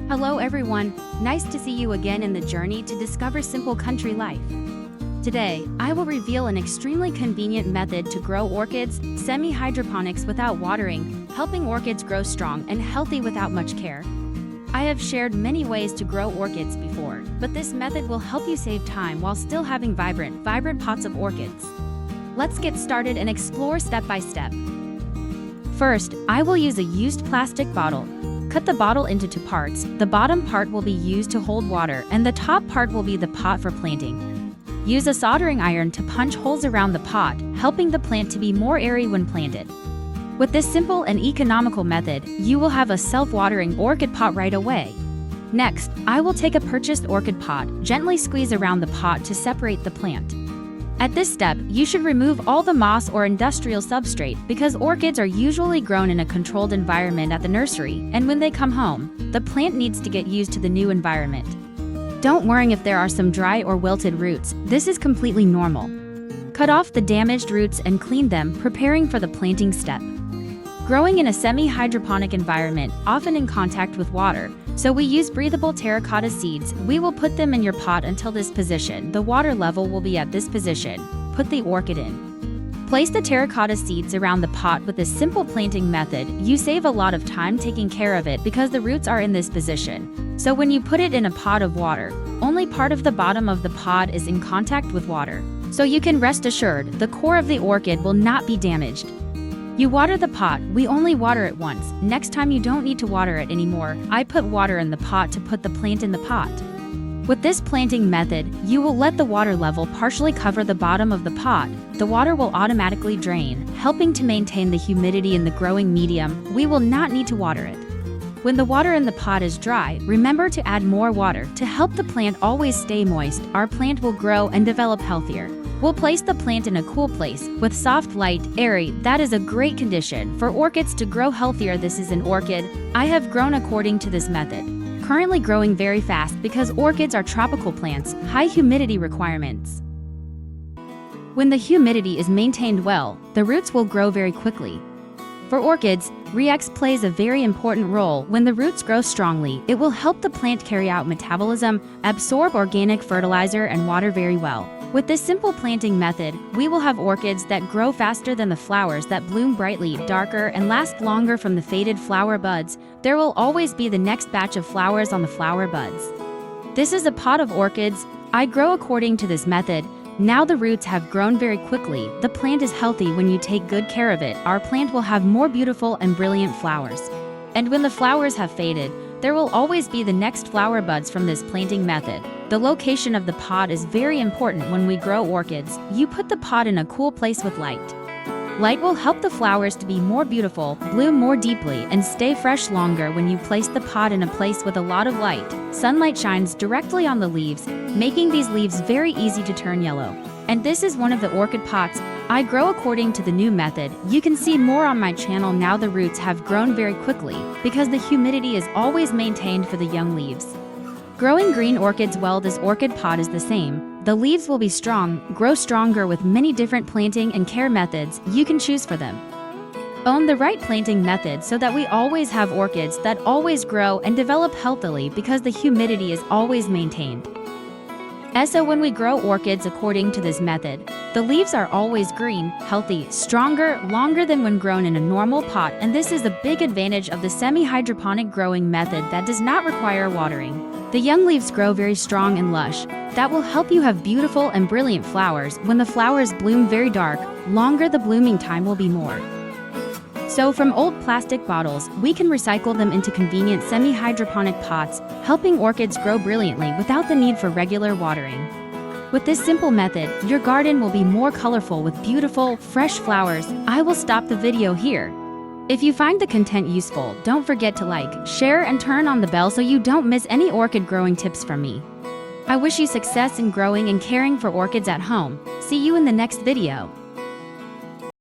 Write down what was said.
Hello everyone, nice to see you again in the journey to discover simple country life. Today, I will reveal an extremely convenient method to grow orchids, semi-hydroponics without watering, helping orchids grow strong and healthy without much care. I have shared many ways to grow orchids before, but this method will help you save time while still having vibrant pots of orchids. Let's get started and explore step by step. First, I will use a used plastic bottle. Cut the bottle into two parts. The bottom part will be used to hold water, and the top part will be the pot for planting. Use a soldering iron to punch holes around the pot, helping the plant to be more airy when planted. With this simple and economical method, you will have a self-watering orchid pot right away. Next, I will take a purchased orchid pot, gently squeeze around the pot to separate the plant. At this step, you should remove all the moss or industrial substrate because orchids are usually grown in a controlled environment at the nursery, and when they come home, the plant needs to get used to the new environment. Don't worry if there are some dry or wilted roots, this is completely normal. Cut off the damaged roots and clean them, preparing for the planting step. Growing in a semi-hydroponic environment, often in contact with water, so we use breathable terracotta seeds. We will put them in your pot until this position. The water level will be at this position. Put the orchid in. Place the terracotta seeds around the pot with this simple planting method. You save a lot of time taking care of it because the roots are in this position. So when you put it in a pot of water, only part of the bottom of the pod is in contact with water. So you can rest assured the core of the orchid will not be damaged. You water the pot, we only water it once. Next time you don't need to water it anymore. I put water in the pot to put the plant in the pot. With this planting method, you will let the water level partially cover the bottom of the pot. The water will automatically drain, helping to maintain the humidity in the growing medium. We will not need to water it. When the water in the pot is dry, remember to add more water to help the plant always stay moist. Our plant will grow and develop healthier. We'll place the plant in a cool place with soft light, airy. That is a great condition for orchids to grow healthier. This is an orchid I have grown according to this method. Currently growing very fast because orchids are tropical plants, high humidity requirements. When the humidity is maintained well, the roots will grow very quickly. For orchids, Rex plays a very important role. When the roots grow strongly, it will help the plant carry out metabolism, absorb organic fertilizer and water very well. With this simple planting method, we will have orchids that grow faster than the flowers that bloom brightly, darker, and last longer from the faded flower buds. There will always be the next batch of flowers on the flower buds. This is a pot of orchids I grow according to this method. Now the roots have grown very quickly. The plant is healthy when you take good care of it. Our plant will have more beautiful and brilliant flowers. And when the flowers have faded, there will always be the next flower buds from this planting method. The location of the pot is very important when we grow orchids. You put the pot in a cool place with light. Light will help the flowers to be more beautiful, bloom more deeply, and stay fresh longer. When you place the pot in a place with a lot of light, sunlight shines directly on the leaves, making these leaves very easy to turn yellow. And this is one of the orchid pots I grow according to the new method. You can see more on my channel now. The roots have grown very quickly because the humidity is always maintained for the young leaves. Growing green orchids well, this orchid pot is the same. The leaves will be strong, grow stronger with many different planting and care methods you can choose for them. Own the right planting method so that we always have orchids that always grow and develop healthily because the humidity is always maintained. So when we grow orchids according to this method, the leaves are always green, healthy, stronger, longer than when grown in a normal pot, and this is a big advantage of the semi-hydroponic growing method that does not require watering. The young leaves grow very strong and lush. That will help you have beautiful and brilliant flowers. When the flowers bloom very dark, longer the blooming time will be more. So from old plastic bottles, we can recycle them into convenient semi-hydroponic pots, helping orchids grow brilliantly without the need for regular watering. With this simple method, your garden will be more colorful with beautiful, fresh flowers. I will stop the video here. If you find the content useful, don't forget to like, share, and turn on the bell so you don't miss any orchid growing tips from me. I wish you success in growing and caring for orchids at home. See you in the next video.